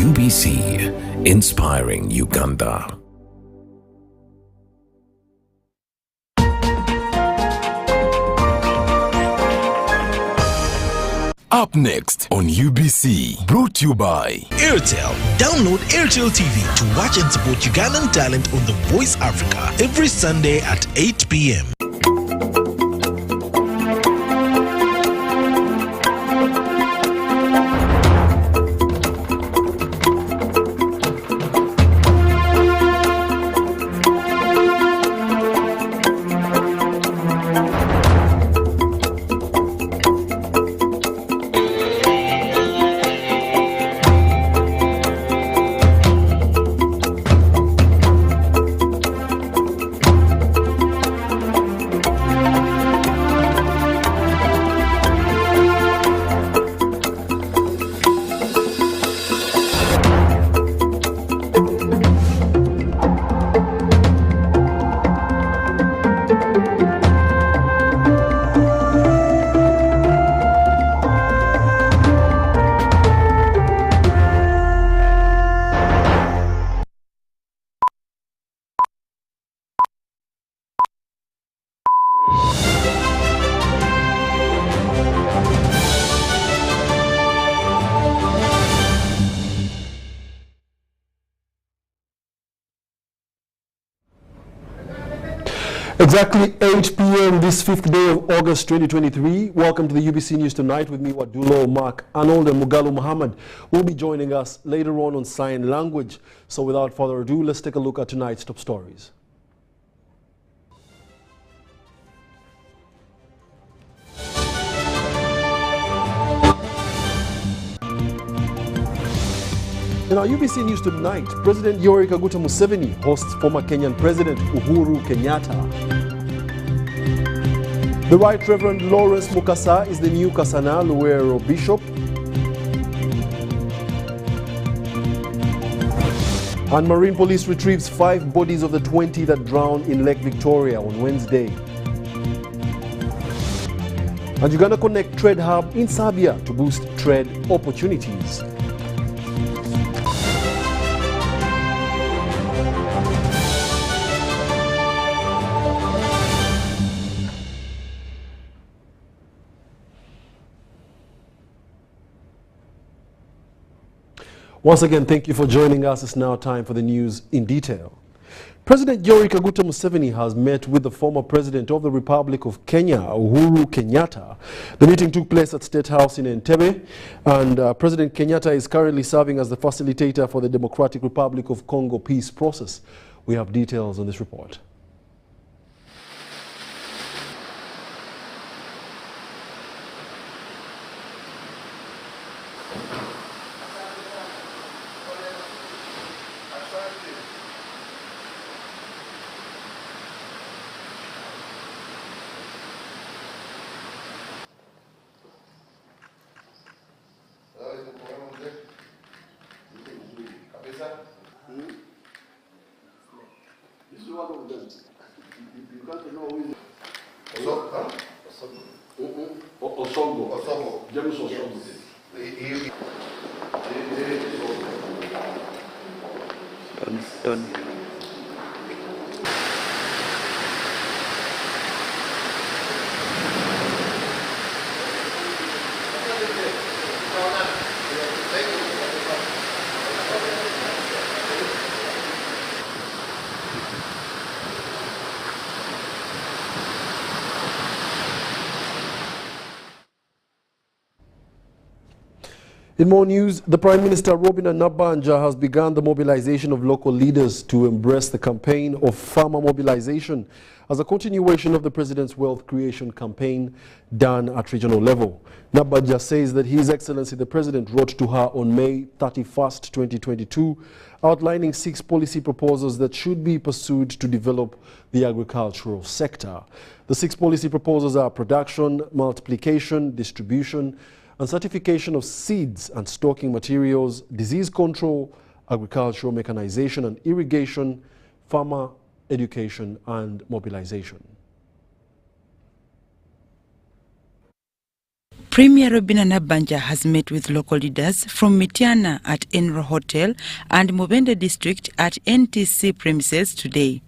UBC, inspiring Uganda. Up next on UBC, brought to you by Airtel. Download Airtel TV to watch and support Ugandan talent on The Voice Africa every Sunday at 8 p.m. Exactly 8 p.m. this 5th day of August 2023. Welcome to the UBC News Tonight with me, Wadulo, Mark Arnold, and Mugalu Muhammad will be joining us later on sign language. So without further ado, let's take a look at tonight's top stories. In our UBC News Tonight, President Yoweri Kaguta Museveni hosts former Kenyan President Uhuru Kenyatta. The Right Reverend Lawrence Mukasa is the new Kasana Luwero Bishop. And Marine Police retrieves 5 bodies of the 20 that drowned in Lake Victoria on Wednesday. And Uganda Connect Trade Hub in Serbia to boost trade opportunities. Once again, thank you for joining us. It's now time for the news in detail. President Yoweri Kaguta Museveni has met with the former president of the Republic of Kenya, Uhuru Kenyatta. The meeting took place at State House in Entebbe, and President Kenyatta is currently serving as the facilitator for the Democratic Republic of Congo peace process. We have details on this report. In more news, the Prime Minister Robinah Nabbanja has begun the mobilization of local leaders to embrace the campaign of farmer mobilization as a continuation of the President's wealth creation campaign done at regional level. Nabbanja says that His Excellency the President wrote to her on May 31st, 2022, outlining 6 policy proposals that should be pursued to develop the agricultural sector. The 6 policy proposals are production, multiplication, distribution, and certification of seeds and stocking materials, disease control, agricultural mechanization and irrigation, farmer education and mobilization. Premier Robina Nabanja has met with local leaders from Mityana at Enro Hotel and Mubende district at NTC premises today.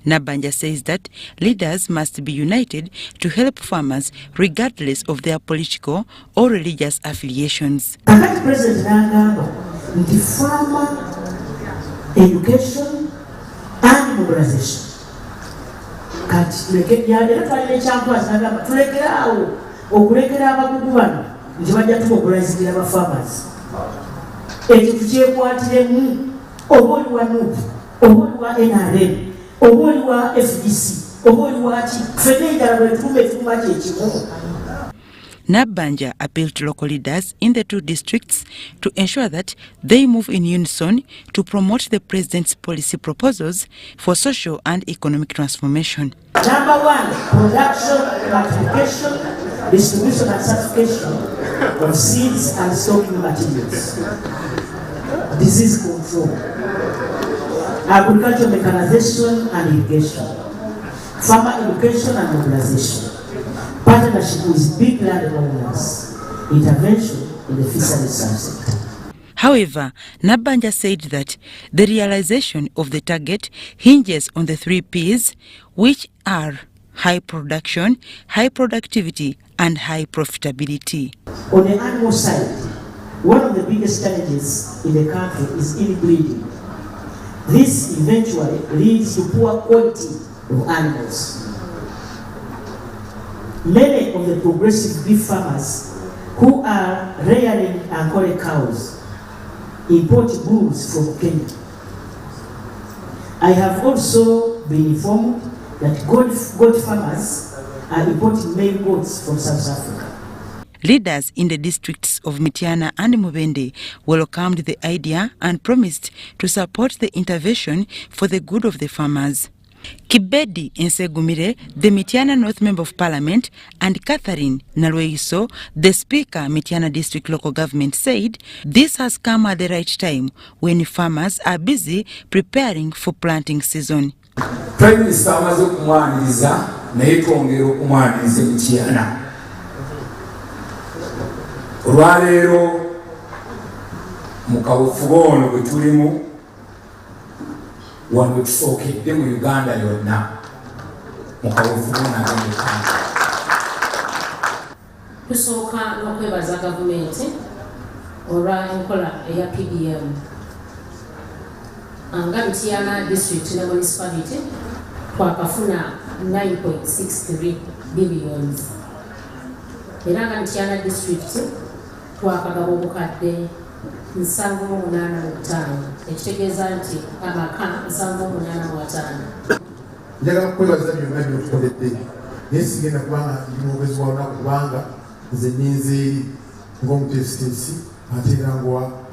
Nabanja says that leaders must be united to help farmers regardless of their political or religious affiliations. President Nagamba, the farmer education and mobilization. Okulegera abagugu bano nti bajja tumobilizingira aba farmers ekyo tukyekwatiremu oba oli wa NUP oba oli wa NRM oba oli wa FDC oba oli wa ki ffenna enjala bwe tuuma kyekimu. Nabanja appealed to local leaders in the two districts to ensure that they move in unison to promote the president's policy proposals for social and economic transformation. Number one, production, multiplication, distribution and certification of seeds and stocking materials. Disease control. Agricultural mechanization and irrigation. Farmer education and mobilization. Partnership with big landowners. Intervention in the fisheries sector. However, Nabanja said that the realization of the target hinges on the 3 Ps, which are high production, high productivity, and high profitability. On the animal side, one of the biggest challenges in the country is inbreeding. This eventually leads to poor quality of animals. Many of the progressive beef farmers who are rearing Ankole cows import bulls from Kenya. I have also been informed that goat farmers are importing male goats from South Africa. Leaders in the districts of Mityana and Mubende welcomed the idea and promised to support the intervention for the good of the farmers. Kibedi Nsegumire, the Mityana North Member of Parliament, and Catherine Nalweiso, the Speaker, Mityana District Local Government, said this has come at the right time when farmers are busy preparing for planting season. Prime Minister amaze okumwaniriza naye twongera okumwaniriza Mityana. Olwaleero mu kaweefube ono bwe tulimu wano tusookedde mu Uganda yonna mu kaweefube n'agenda. Tusooka n'okwebaza gavumenti olwa enkola eya PDM. Nga Mityana district ne municipality twakafuna 9.63 billions. Era nga Mityana district twakagaba obukadde 785 ekitegeeza nti amaka 785. Njagala kwebaza byonna by'otukoledde naye sigenda kubanga ndi mwogezi wa lunaku kubanga nze ninze ng'omutesitesi ate era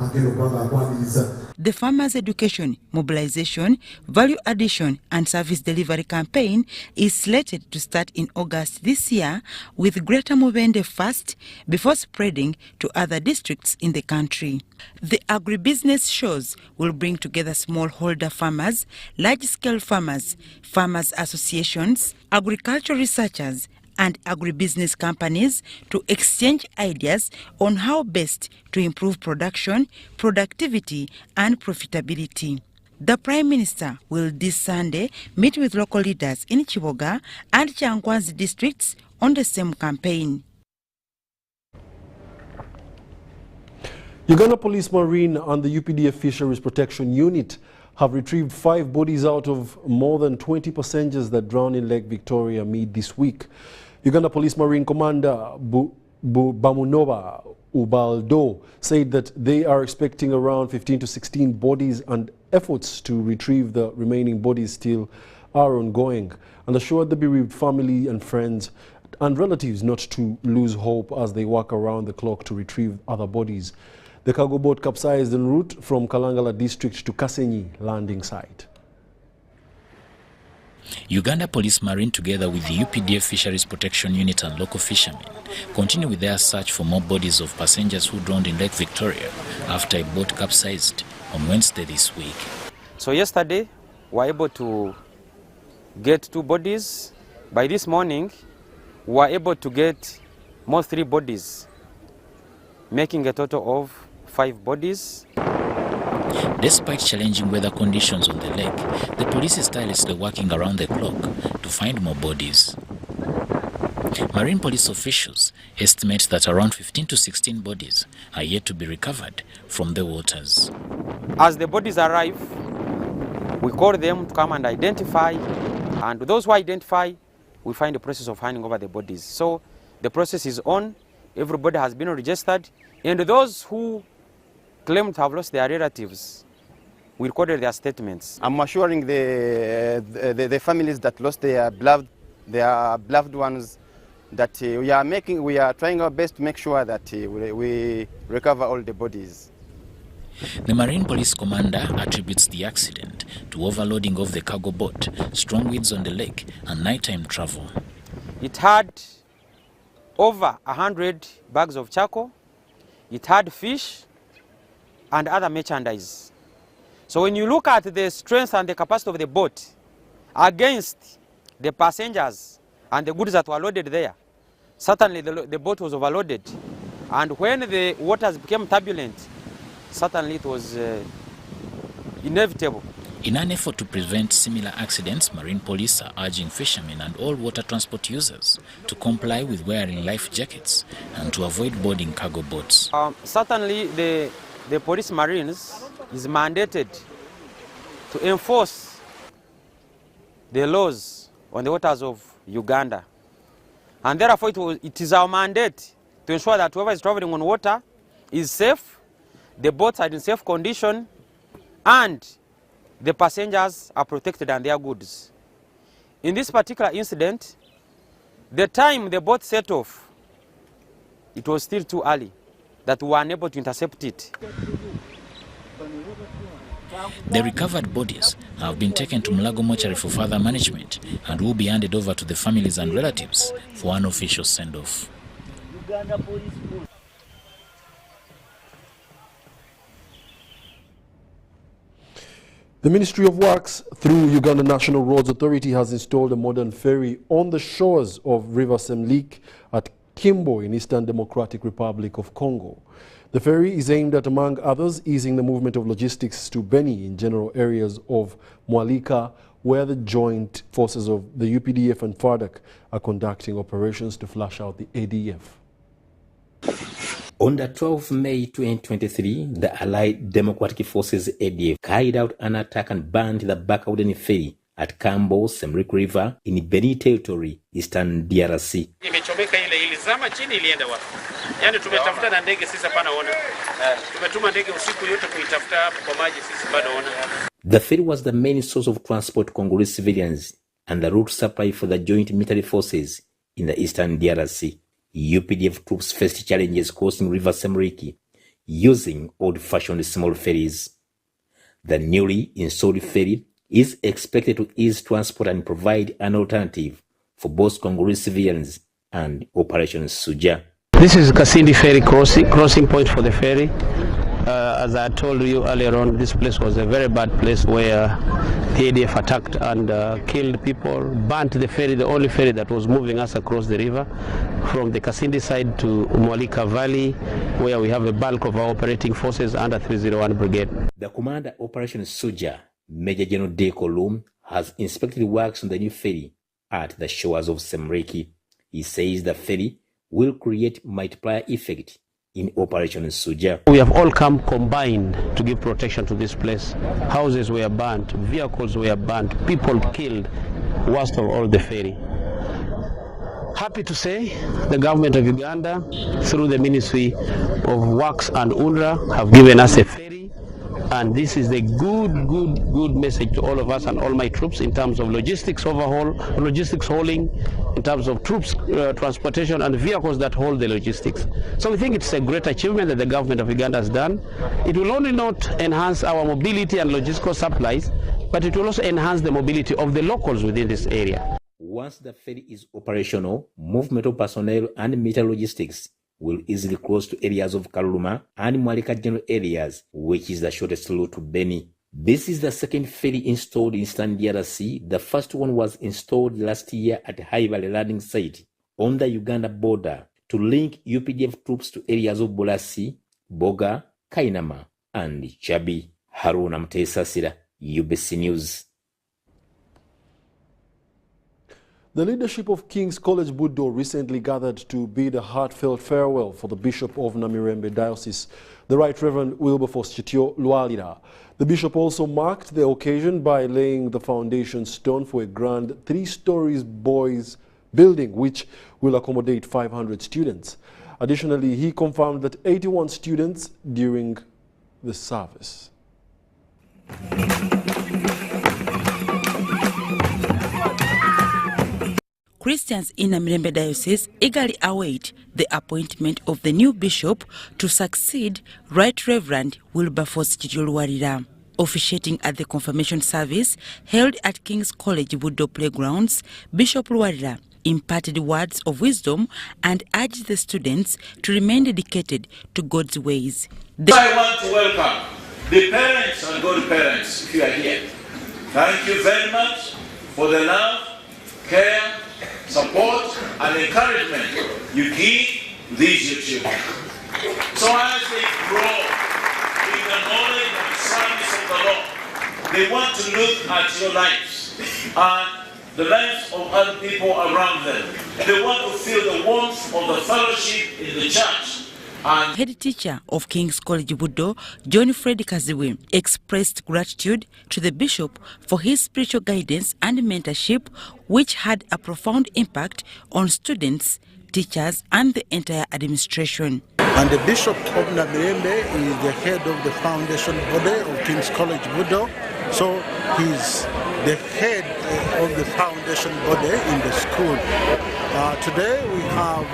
agenda okubanga akwaniriza. The Farmers Education, Mobilization, Value Addition and Service Delivery campaign is slated to start in August this year, with Greater Mubende first before spreading to other districts in the country. The agribusiness shows will bring together smallholder farmers, large-scale farmers, farmers associations, agricultural researchers, and agribusiness companies to exchange ideas on how best to improve production, productivity, and profitability. The Prime Minister will this Sunday meet with local leaders in Chiboga and Changwanzi districts on the same campaign. Uganda Police Marine and the UPDF Fisheries Protection Unit have retrieved 5 bodies out of more than 20 passengers that drowned in Lake Victoria mid this week. Uganda Police Marine Commander Bamunoba Ubaldo said that they are expecting around 15 to 16 bodies, and efforts to retrieve the remaining bodies still are ongoing, and assured the bereaved family and friends and relatives not to lose hope as they work around the clock to retrieve other bodies. The cargo boat capsized en route from Kalangala district to Kasenyi landing site. Uganda Police Marine, together with the UPDF Fisheries Protection Unit and local fishermen, continue with their search for more bodies of passengers who drowned in Lake Victoria after a boat capsized on Wednesday this week. So yesterday, we were able to get 2 bodies. By this morning, we were able to get more 3 bodies making a total of 5 bodies. Despite challenging weather conditions on the lake, the police is tirelessly working around the clock to find more bodies. Marine police officials estimate that around 15 to 16 bodies are yet to be recovered from the waters. As the bodies arrive, we call them to come and identify, and those who identify, we find the process of handing over the bodies. So the process is on, everybody has been registered, and those who claim to have lost their relatives, we recorded their statements. I'm assuring the families that lost their beloved ones that we are trying our best to make sure that we recover all the bodies. The Marine Police Commander attributes the accident to overloading of the cargo boat, strong winds on the lake, and nighttime travel. It had over 100 bags of charcoal, it had fish and other merchandise. So when you look at the strength and the capacity of the boat against the passengers and the goods that were loaded there, certainly the boat was overloaded. And when the waters became turbulent, certainly it was inevitable. In an effort to prevent similar accidents, Marine Police are urging fishermen and all water transport users to comply with wearing life jackets and to avoid boarding cargo boats. Certainly the police marines is mandated to enforce the laws on the waters of Uganda. And therefore it is our mandate to ensure that whoever is traveling on water is safe, the boats are in safe condition, and the passengers are protected and their goods. In this particular incident, the time the boat set off, it was still too early that we were unable to intercept it. The recovered bodies have been taken to Mulago Mortuary for further management and will be handed over to the families and relatives for an official send-off. The Ministry of Works, through Uganda National Roads Authority, has installed a modern ferry on the shores of River Semliki at Kimbo in Eastern Democratic Republic of Congo. The ferry is aimed at, among others, easing the movement of logistics to Beni in general areas of Mwalika, where the joint forces of the UPDF and FARDC are conducting operations to flush out the ADF. On the 12th May 2023, the Allied Democratic Forces ADF carried out an attack and burned the Bakawudeni ferry at Kambo, Semliki River in Beni Territory, Eastern DRC. The ferry was the main source of transport Congolese civilians and the route supply for the joint military forces in the Eastern DRC. UPDF troops faced challenges crossing River Semliki using old-fashioned small ferries. The newly installed ferry is expected to ease transport and provide an alternative for both Congolese civilians and Operation Suja. This is Kasindi Ferry crossing point for the ferry. As I told you earlier on, this place was a very bad place where the ADF attacked and killed people, burnt the ferry, the only ferry that was moving us across the river from the Kasindi side to Mwalika Valley, where we have a bulk of our operating forces under 301 Brigade. The Commander Operation Suja, Major General Deko Loom, has inspected works on the new ferry at the shores of Semliki. He says the ferry will create multiplier effect in Operation Suja. We have all come combined to give protection to this place. Houses were burnt, vehicles were burnt, people killed, worst of all the ferry. Happy to say the government of Uganda, through the Ministry of Works and UNRWA, have given us a ferry, and this is a good message to all of us and all my troops in terms of logistics overhaul, logistics hauling, in terms of troops transportation and vehicles that hold the logistics. So we think it's a great achievement that the government of Uganda has done. It will only not enhance our mobility and logistical supplies, but it will also enhance the mobility of the locals within this area. Once the ferry is operational, movement of personnel and military logistics will easily cross to areas of Kaluma and Mwalika general areas, which is the shortest route to Beni. This is the second ferry installed in Eastern DRC. The first one was installed last year at Haibale landing site on the Uganda border to link UPDF troops to areas of Bolasi, Boga, Kainama, and Chabi. Haruna Mtesasira, UBC News. The leadership of King's College Budo recently gathered to bid a heartfelt farewell for the Bishop of Namirembe Diocese, the Right Reverend Wilberforce Chitio Lualira. The bishop also marked the occasion by laying the foundation stone for a grand 3-story boys building which will accommodate 500 students. Additionally, he confirmed that 81 students during the service. Christians in Namirembe Diocese eagerly await the appointment of the new bishop to succeed Right Reverend Wilberforce Chitio Lualira. Officiating at the confirmation service held at King's College Budo Playgrounds, Bishop Lualira imparted words of wisdom and urged the students to remain dedicated to God's ways. I want to welcome the parents and godparents if you are here. Thank you very much for the love, care, support and encouragement you give these your children. So as they grow in the knowledge and service of the Lord, they want to look at your lives and the lives of other people around them. They want to feel the warmth of the fellowship in the church. And head teacher of King's College Budo, John Fred Kaziwe, expressed gratitude to the bishop for his spiritual guidance and mentorship, which had a profound impact on students, teachers, and the entire administration. And the Bishop of Namirembe is the head of the foundation body of King's College Budo, so he's the head of the foundation body in the school. Today we have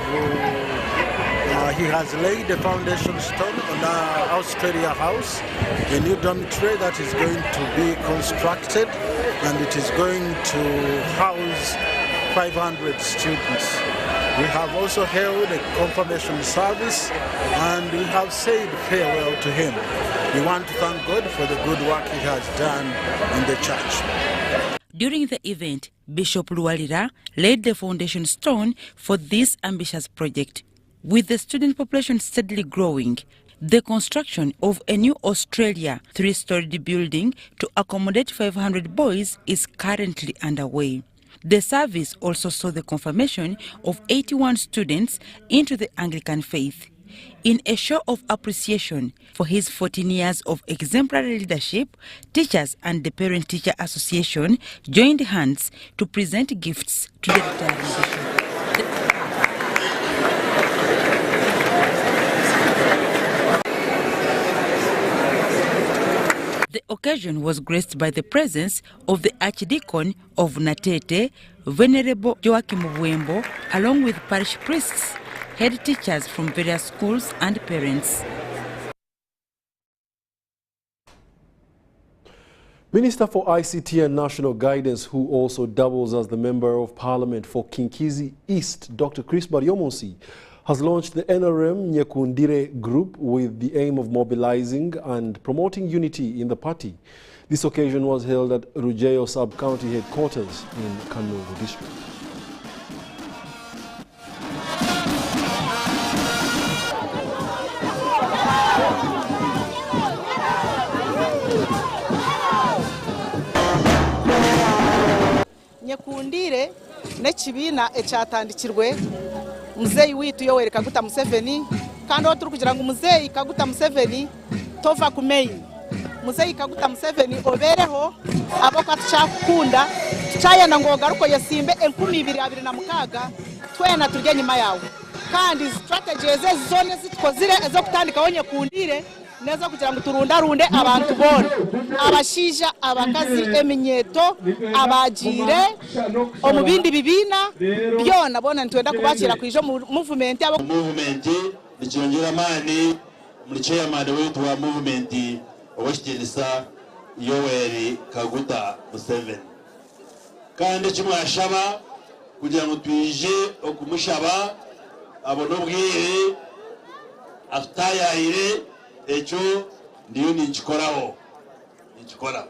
he has laid the foundation stone on our Australia House, a new dormitory that is going to be constructed, and it is going to house 500 students. We have also held a confirmation service, and we have said farewell to him. We want to thank God for the good work he has done in the church. During the event, Bishop Lualira laid the foundation stone for this ambitious project. With the student population steadily growing, the construction of a new Australia 3-story building to accommodate 500 boys is currently underway. The service also saw the confirmation of 81 students into the Anglican faith. In a show of appreciation for his 14 years of exemplary leadership, teachers and the Parent-Teacher Association joined hands to present gifts to the retiring bishop. The occasion was graced by the presence of the Archdeacon of Natete, Venerable Joachim Buembo, along with parish priests, head teachers from various schools and parents. Minister for ICT and National Guidance, who also doubles as the Member of Parliament for Kinkizi East, Dr. Chris Baryomonsi, has launched the NRM Nyekundire group with the aim of mobilizing and promoting unity in the party. This occasion was held at Rujeyo Sub-County headquarters in Kanogo district. Nyekundire n'ekibina ekyatandikirwe muzeyi witu Yoweri Kaguta Museveni kandi oturi kugira ngo muzeyi Kaguta Museveni tova ku main muzeyi Kaguta Museveni obereho aboka tuchakunda tuchayana ngo garuko yasimbe 2026 twena turye nyuma yawo kandi strategies zone zitkozire ezo kutandika Nyekundire nezo kugira ngo turundarunde abantu bona abashija abakazi eminyeto abajire omubindi bibina byona bona ntwenda kubakira kwijo movement yabo movement icyongera mani muri chairman wetu wa movement owashyenisa Yoweri Kaguta Museveni kandi kimwashaba kugira ngo twije okumushaba abono bwire aftayaire echo ndiyo ninchikoraho ninchikora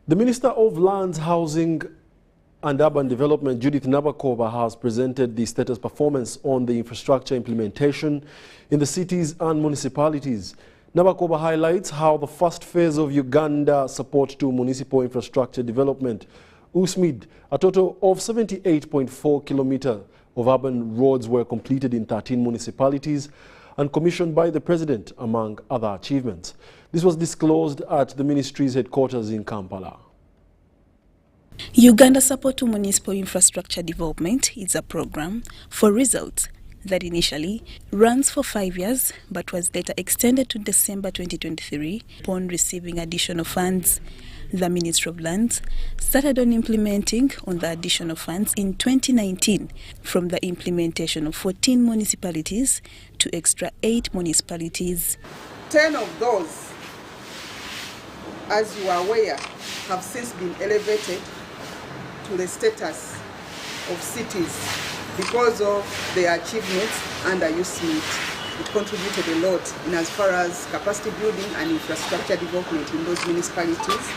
The Minister of Lands, Housing and Urban Development, Judith Nabakoba, has presented the status performance on the infrastructure implementation in the cities and municipalities. Nabakoba highlights how the first phase of Uganda support to municipal infrastructure development, USMID, a total of 78.4 kilometers of urban roads were completed in 13 municipalities and commissioned by the President, among other achievements. This was disclosed at the ministry's headquarters in Kampala. Uganda Support to Municipal Infrastructure Development is a program for results that initially runs for 5 years but was later extended to December 2023 upon receiving additional funds. The Ministry of Lands started on implementing on the additional funds in 2019 from the implementation of 14 municipalities to extra 8 municipalities. 10 of those, as you are aware, have since been elevated to the status of cities because of their achievements under USMID. It contributed a lot in as far as capacity building and infrastructure development in those municipalities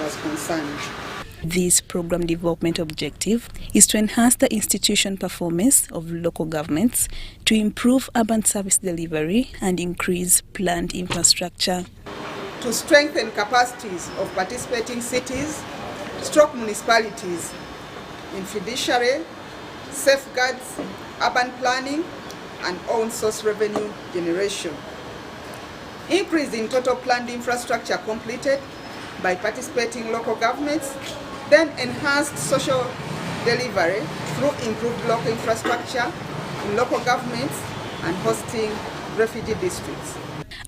was concerned. This program development objective is to enhance the institution performance of local governments, to improve urban service delivery and increase planned infrastructure. To strengthen capacities of participating cities, municipalities in fiduciary, safeguards, urban planning and own source revenue generation. Increase in total planned infrastructure completed by participating local governments, then enhanced social delivery through improved local infrastructure in local governments and hosting refugee districts.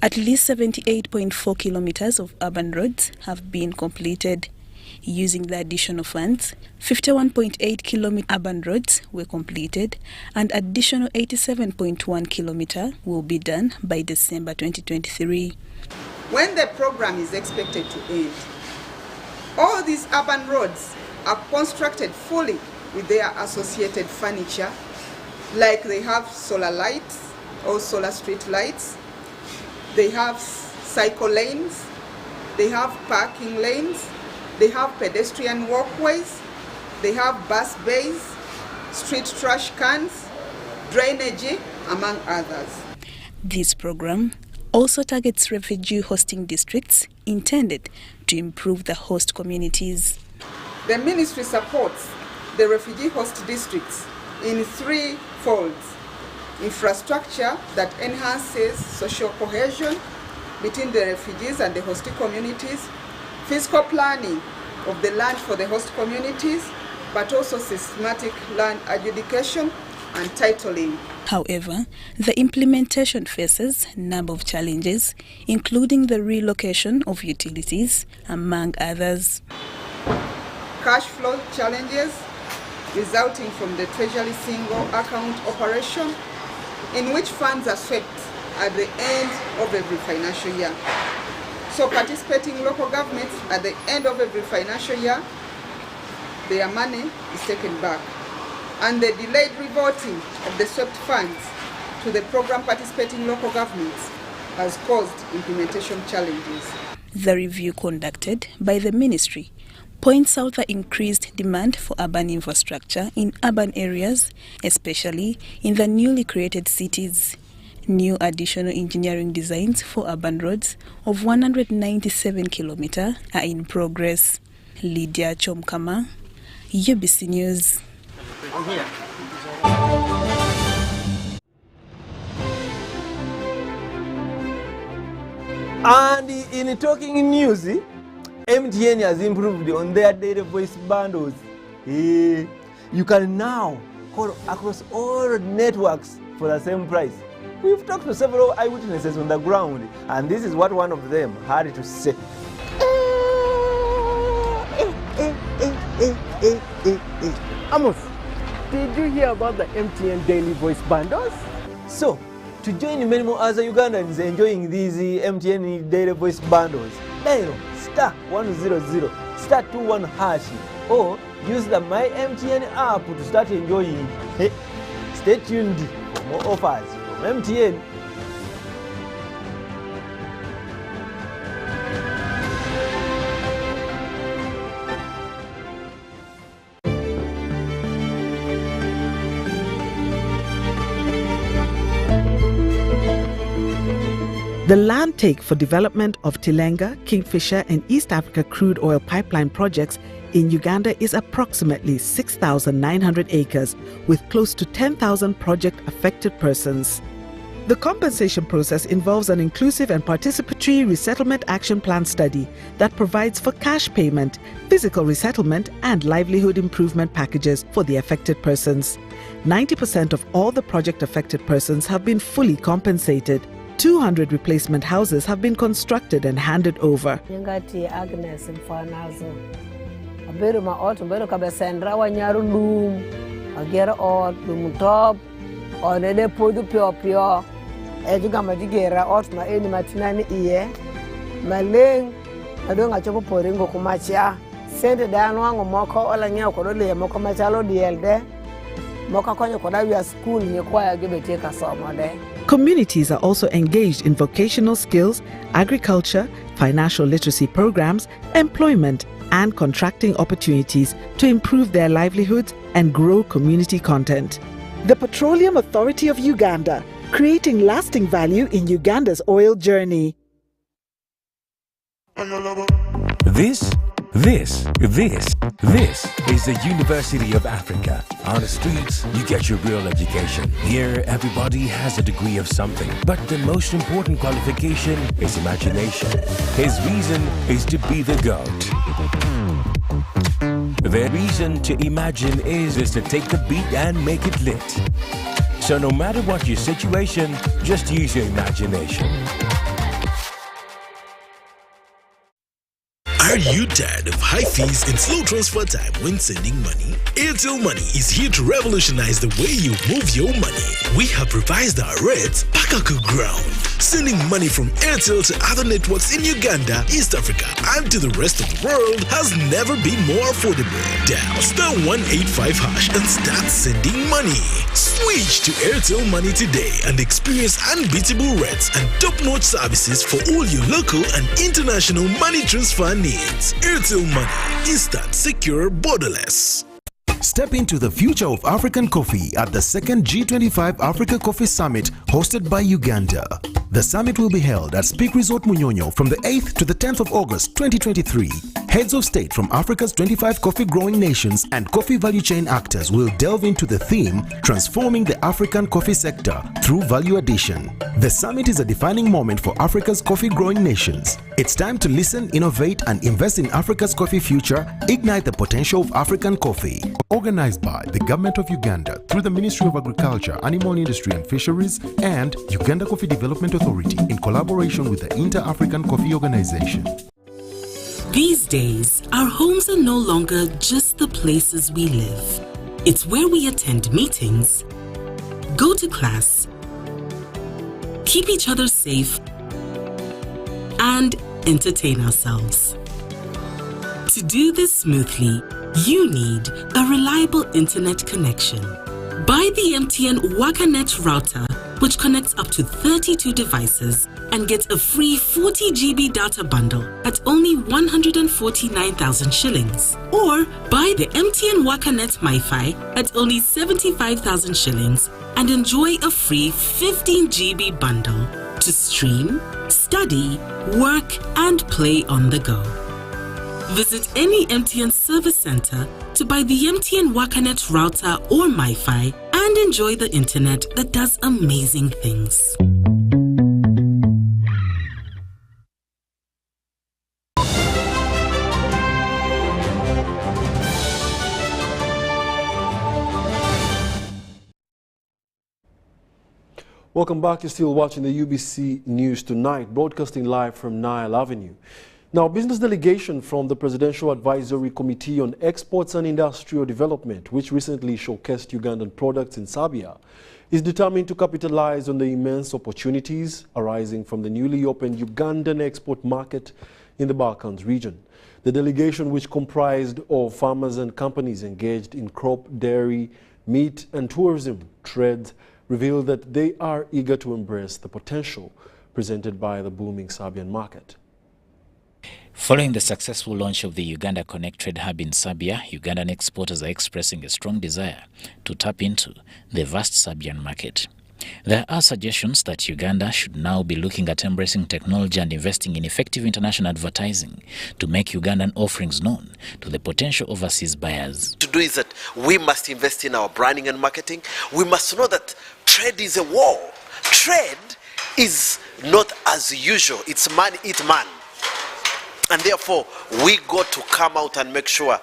At least 78.4 kilometers of urban roads have been completed. Using the additional funds, 51.8 kilometer urban roads were completed and additional 87.1 kilometer will be done by December 2023. When the program is expected to end, all these urban roads are constructed fully with their associated furniture, like they have solar lights or solar street lights, they have cycle lanes, they have parking lanes, they have pedestrian walkways, they have bus bays, street trash cans, drainage, among others. This program also targets refugee hosting districts intended to improve the host communities. The ministry supports the refugee host districts in 3 folds: infrastructure that enhances social cohesion between the refugees and the host communities, physical planning of the land for the host communities, but also systematic land adjudication and titling. However, the implementation faces a number of challenges, including the relocation of utilities, among others. Cash flow challenges resulting from the Treasury single account operation, in which funds are swept at the end of every financial year. So participating local governments at the end of every financial year, their money is taken back. And the delayed reverting of the swept funds to the program participating local governments has caused implementation challenges. The review conducted by the ministry points out the increased demand for urban infrastructure in urban areas, especially in the newly created cities. New additional engineering designs for urban roads of 197 kilometers are in progress. Lydia Chomkama, UBC News. And in talking news, MTN has improved on their data voice bundles. You can now call across all networks for the same price. We've talked to several eyewitnesses on the ground, and this is what one of them had to say. Amos, did you hear about the MTN daily voice bundles? So, to join many more other Ugandans enjoying these MTN daily voice bundles, dial *100 *21# or use the My MTN app to start enjoying. Stay tuned for more offers from MTN. The land take for development of Tilenga, Kingfisher and East Africa crude oil pipeline projects in Uganda is approximately 6,900 acres, with close to 10,000 project-affected persons. The compensation process involves an inclusive and participatory resettlement action plan study that provides for cash payment, physical resettlement, and livelihood improvement packages for the affected persons. 90% of all the project-affected persons have been fully compensated. 200 replacement houses have been constructed and handed over. Communities are also engaged in vocational skills, agriculture, financial literacy programs, employment, and contracting opportunities to improve their livelihoods and grow community content. The Petroleum Authority of Uganda, creating lasting value in Uganda's oil journey. This is the University of Africa. On the streets, you get your real education. Here, everybody has a degree of something. But the most important qualification is imagination. His reason is to be the GOAT. The reason to imagine is to take the beat and make it lit. So no matter what your situation, just use your imagination. Are you tired of high fees and slow transfer time when sending money? Airtel Money is here to revolutionize the way you move your money. We have revised our rates back to ground. Sending money from Airtel to other networks in Uganda, East Africa, and to the rest of the world has never been more affordable. Dial *185# and start sending money. Switch to Airtel Money today and experience unbeatable rates and top-notch services for all your local and international money transfer needs. Airtel Money. Instant, secure, borderless. Step into the future of African coffee at the second G25 Africa Coffee Summit hosted by Uganda. The summit will be held at Speak Resort Munyonyo from the 8th to the 10th of August 2023. Heads of state from Africa's 25 coffee growing nations and coffee value chain actors will delve into the theme, Transforming the African Coffee Sector Through Value Addition. The summit is a defining moment for Africa's coffee growing nations. It's time to listen, innovate, and invest in Africa's coffee future, ignite the potential of African coffee. Organized by the Government of Uganda through the Ministry of Agriculture, Animal Industry and Fisheries and Uganda Coffee Development Authority in collaboration with the Inter-African Coffee Organization. These days, our homes are no longer just the places we live. It's where we attend meetings, go to class, keep each other safe, and entertain ourselves. To do this smoothly, you need a reliable internet connection. Buy the MTN WakaNet router, which connects up to 32 devices and gets a free 40 GB data bundle at only 149,000 shillings. Or buy the MTN WakaNet MiFi at only 75,000 shillings and enjoy a free 15 GB bundle to stream, study, work, and play on the go. Visit any MTN service center to buy the MTN WakaNet router or MiFi and enjoy the internet that does amazing things. Welcome back. You're still watching the UBC News Tonight, broadcasting live from Nile Avenue. Now, business delegation from the Presidential Advisory Committee on Exports and Industrial Development, which recently showcased Ugandan products in Serbia, is determined to capitalize on the immense opportunities arising from the newly opened Ugandan export market in the Balkans region. The delegation, which comprised of farmers and companies engaged in crop, dairy, meat and tourism trade, revealed that they are eager to embrace the potential presented by the booming Serbian market. Following the successful launch of the Uganda Connect Trade Hub in Serbia, Ugandan exporters are expressing a strong desire to tap into the vast Serbian market. There are suggestions that Uganda should now be looking at embracing technology and investing in effective international advertising to make Ugandan offerings known to the potential overseas buyers. To do is that we must invest in our branding and marketing. We must know that trade is a war. Trade is not as usual. It's man eat man. And therefore, we got to come out and make sure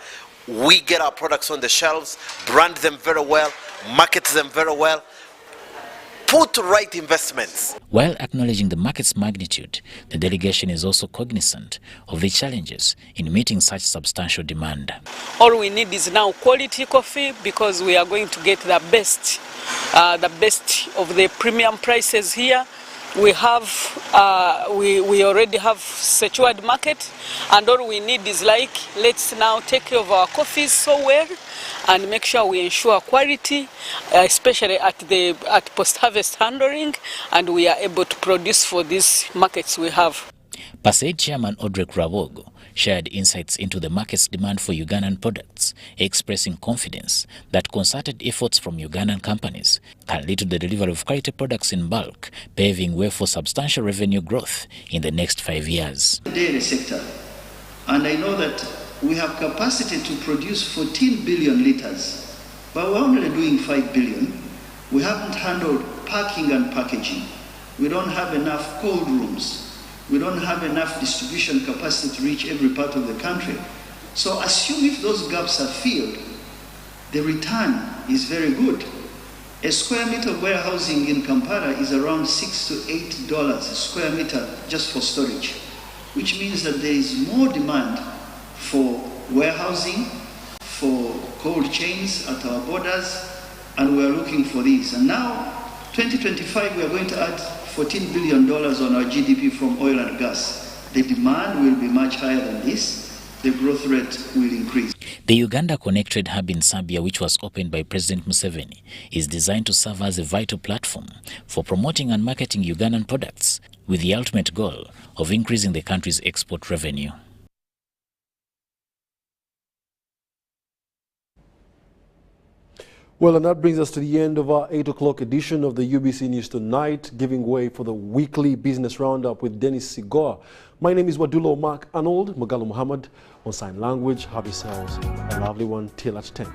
we get our products on the shelves, brand them very well, market them very well, put right investments. While acknowledging the market's magnitude, the delegation is also cognizant of the challenges in meeting such substantial demand. All we need is now quality coffee, because we are going to get the best of the premium prices here. We have, we already have secured market, and all we need is let's now take care of our coffees so well and make sure we ensure quality, especially at post-harvest handling, and we are able to produce for these markets we have. PASEID Chairman Audrey Kurabogo shared insights into the market's demand for Ugandan products, expressing confidence that concerted efforts from Ugandan companies can lead to the delivery of quality products in bulk, paving way for substantial revenue growth in the next 5 years. The dairy sector, and I know that we have capacity to produce 14 billion liters, but we're only doing 5 billion. We haven't handled packing and packaging. We don't have enough cold rooms. We don't have enough distribution capacity to reach every part of the country. So assume if those gaps are filled, the return is very good. A square meter of warehousing in Kampala is around $6 to $8 a square meter just for storage, which means that there is more demand for warehousing, for cold chains at our borders, and we are looking for these. And now, 2025, we are going to add $14 billion on our GDP from oil and gas. The demand will be much higher than this. The growth rate will increase. The Uganda Connected Hub in Zambia, which was opened by President Museveni, is designed to serve as a vital platform for promoting and marketing Ugandan products, with the ultimate goal of increasing the country's export revenue. Well, and that brings us to the end of our 8 o'clock edition of the UBC News Tonight, giving way for the weekly business roundup with Dennis Sigoa. My name is Wadulo Mark Arnold, Magalo Muhammad on sign language. Have yourselves a lovely one till at 10.